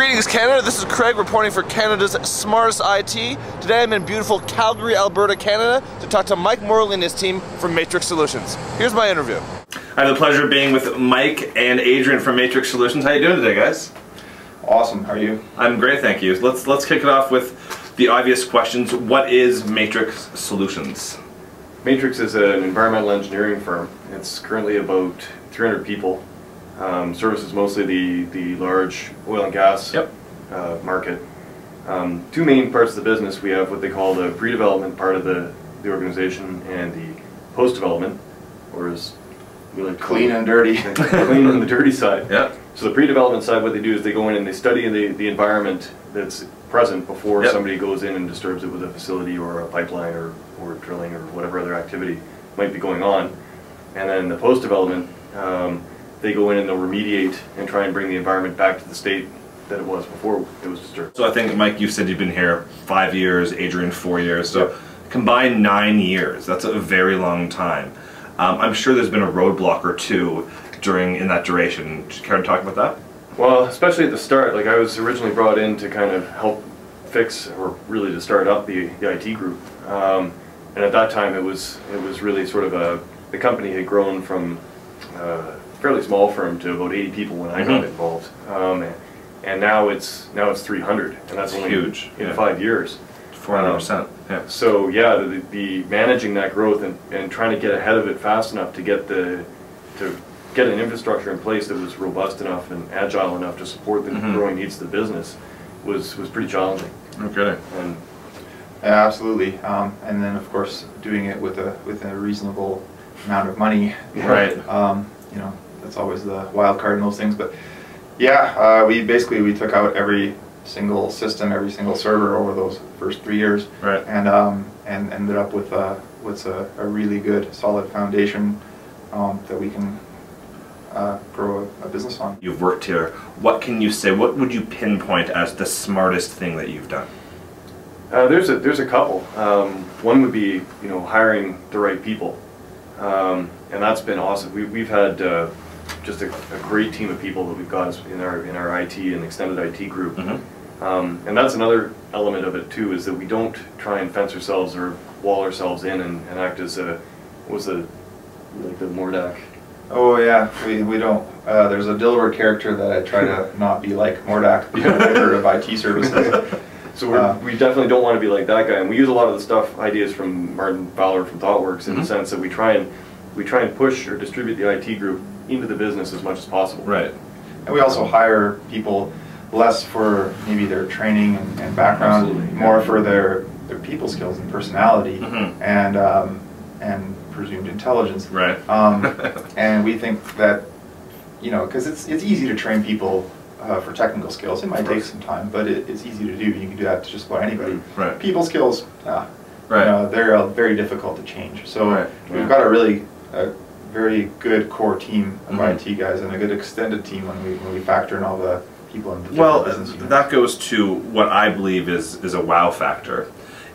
Greetings Canada, this is Craig reporting for Canada's Smartest IT. Today I'm in beautiful Calgary, Alberta, Canada to talk to Mike Morley and his team from Matrix Solutions. Here's my interview. I have the pleasure of being with Mike and Adrian from Matrix Solutions. How you doing today, guys? Awesome, how are you? I'm great, thank you. Let's kick it off with the obvious questions. What is Matrix Solutions? Matrix is an environmental engineering firm. It's currently about 300 people. Services mostly the large oil and gas market. Two main parts of the business. We have what they call the pre-development part of the organization and the post-development, or as we like to call clean and dirty. Clean and the dirty side. Yeah. So the pre-development side, what they do is they go in and they study the environment that's present before somebody goes in and disturbs it with a facility or a pipeline or drilling or whatever other activity might be going on. And then the post-development, they go in and they'll remediate and try and bring the environment back to the state that it was before it was disturbed. So I think, Mike, you said you've been here 5 years, Adrian 4 years, so combined 9 years. That's a very long time. I'm sure there's been a roadblock or two in that duration. Care to talk about that? Well, especially at the start, like I was originally brought in to kind of help fix, or really to start up the IT group. And at that time it was really sort of the company had grown from fairly small firm to about 80 people when I got involved, and now it's 300, and that's only huge in 5 years. 400%. Yeah. So yeah, the managing that growth and trying to get ahead of it fast enough to get an infrastructure in place that was robust enough and agile enough to support the growing needs of the business was pretty challenging. Okay. And yeah, absolutely. And then of course doing it with a reasonable amount of money. Right. You know, that's always the wild card in those things. But yeah, we took out every single system, every single server over those first 3 years. Right. And ended up with what's a really good, solid foundation that we can grow a business on. You've worked here. What can you say? What would you pinpoint as the smartest thing that you've done? There's a couple. One would be hiring the right people. And that's been awesome. We've had just a great team of people that we've got in our IT and extended IT group. And that's another element of it too, is that we don't try and fence ourselves or wall ourselves in and act as like the Mordak. Oh yeah, we don't. There's a Dilbert character that I try to not be like Mordak, the editor of IT services. So we definitely don't want to be like that guy, and we use a lot of the ideas from Martin Fowler from ThoughtWorks in the sense that we try and push or distribute the IT group into the business as much as possible. Right. And we also hire people less for maybe their training and background, more for their people skills and personality and presumed intelligence. Right. And we think that because it's easy to train people. For technical skills, it might take some time, but it's easy to do. You can do that to just about anybody. Right. People skills, they're very difficult to change. So we've got a very good core team of IT guys and a good extended team when we factor in all the people in the business units. That goes to what I believe is a wow factor.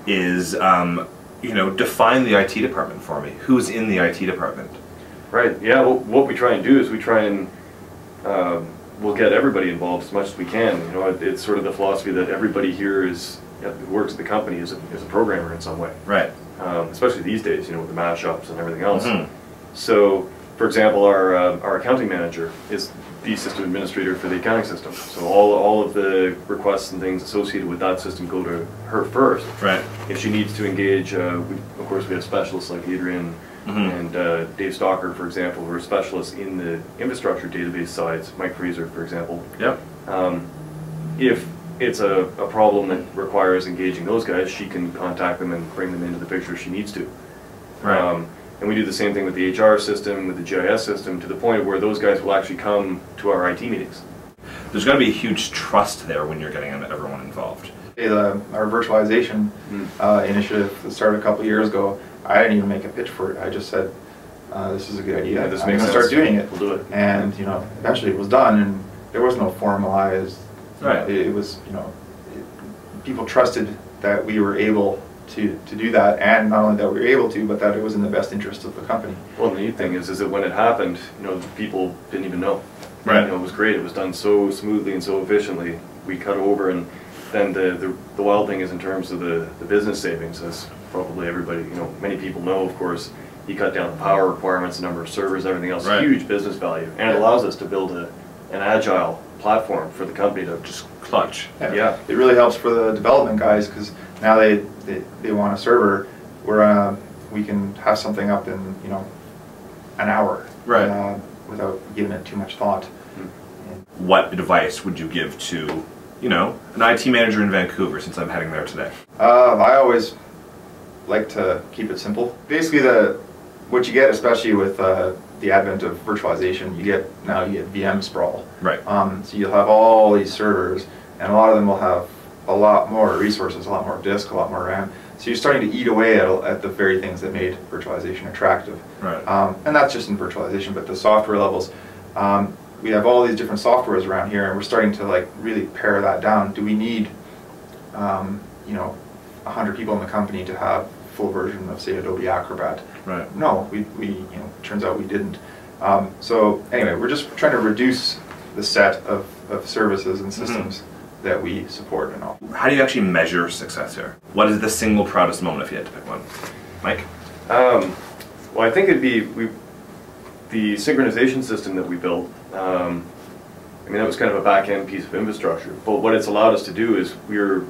Is define the IT department for me. Who's in the IT department? Right. Yeah. Well, what we try and do is we try and we'll get everybody involved as much as we can. It's sort of the philosophy that everybody here who works at the company is a programmer in some way. Right. Especially these days, with the mashups and everything else. So, for example, our accounting manager is the system administrator for the accounting system. So all of the requests and things associated with that system go to her first. Right. If she needs to engage, of course we have specialists like Adrian and Dave Stalker, for example, who are specialists in the infrastructure database sides. Mike Fraser, for example. Yep. If it's a problem that requires engaging those guys, she can contact them and bring them into the picture if she needs to. Right. And we do the same thing with the HR system, with the GIS system, to the point where those guys will actually come to our IT meetings. There's got to be a huge trust there when you're getting everyone involved. Our virtualization initiative that started a couple years ago, I didn't even make a pitch for it. I just said, this is a good idea. Yeah, this I'm makes going to sense. start doing it. We'll do it. And eventually it was done, and there was no formalized. Right. It was people trusted that we were able to do that, and not only that we were able to, but that it was in the best interest of the company. Well, the neat thing is that when it happened, people didn't even know. Right. It was great. It was done so smoothly and so efficiently we cut over, and then the wild thing is in terms of the business savings, as probably everybody, many people know, of course, you cut down the power requirements, the number of servers, everything else, huge business value, and it allows us to build an agile platform for the company to just clutch. Yeah. It really helps for the development guys, because now they want a server where we can have something up in an hour, without giving it too much thought. What advice would you give to an IT manager in Vancouver, since I'm heading there today? I always like to keep it simple. Basically, what you get, especially with the advent of virtualization, you get VM sprawl. Right. So you'll have all these servers, and a lot of them will have a lot more resources, a lot more disk, a lot more RAM. So you're starting to eat away at the very things that made virtualization attractive. Right. And that's just in virtualization, but the software levels. We have all these different softwares around here, and we're starting to really pare that down. Do we need 100 people in the company to have full version of, say, Adobe Acrobat? Right. No, we turns out we didn't. So anyway, we're just trying to reduce the set of services and systems that we support and all. How do you actually measure success here? What is the single proudest moment if you had to pick one? Mike? Well, I think it'd be the synchronization system that we built. That was kind of a back-end piece of infrastructure, but what it's allowed us to do is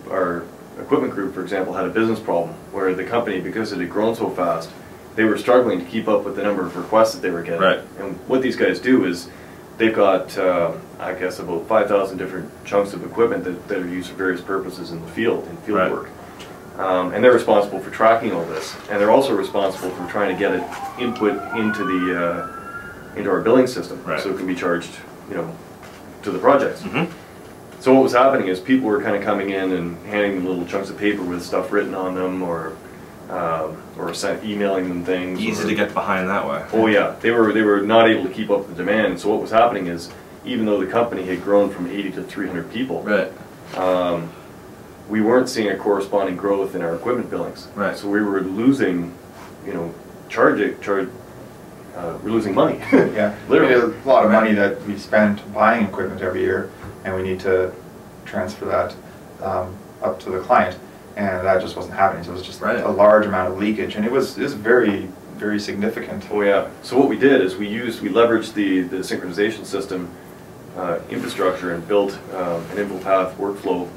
our equipment group, for example, had a business problem where the company, because it had grown so fast, they were struggling to keep up with the number of requests that they were getting. Right. And what these guys do is they've got, I guess, about 5,000 different chunks of equipment that are used for various purposes in the field, in field work. And they're responsible for tracking all this, and they're also responsible for trying to get it input into our billing system, so it can be charged, to the projects. So what was happening is people were kind of coming in and handing them little chunks of paper with stuff written on them, or emailing them things. Easy to get behind that way. Oh yeah, they were not able to keep up with the demand. So what was happening is, even though the company had grown from 80 to 300 people, we weren't seeing a corresponding growth in our equipment billings. Right. So we were losing, we're losing money. Yeah, literally. A lot of money that we spend buying equipment every year, and we need to transfer that up to the client, and that just wasn't happening. So it was just a large amount of leakage, and it was very, very significant. Oh yeah. So what we did is we leveraged the synchronization system infrastructure and built an InfoPath workflow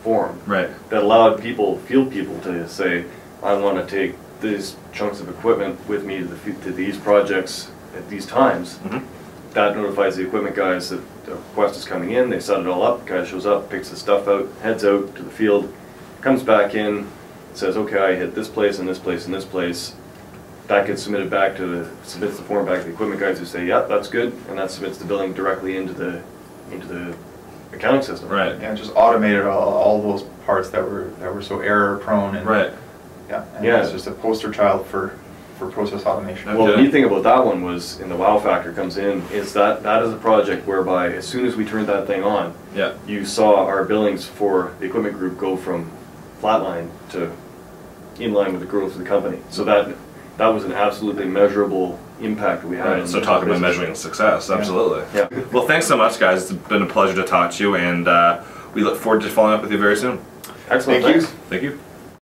form that allowed field people to say, I want to take these chunks of equipment with me to these projects at these times. That notifies the equipment guys that the request is coming in. They set it all up. The guy shows up, picks the stuff out, heads out to the field, comes back in, says, okay, I hit this place and this place and this place. That gets submitted back submits the form back to the equipment guys who say, yeah, that's good, and that submits the billing directly into the accounting system. Right. Yeah, just automated all those parts that were so error prone. And it's just a poster child for process automation. Well, the neat thing about that one was, and the wow factor comes in, is that is a project whereby as soon as we turned that thing on, you saw our billings for the equipment group go from flatline to in line with the growth of the company. So that was an absolutely measurable impact we had. So talk about measuring success, absolutely. Yeah. Well, thanks so much, guys. It's been a pleasure to talk to you, and we look forward to following up with you very soon. Excellent. Thank you. Thank you.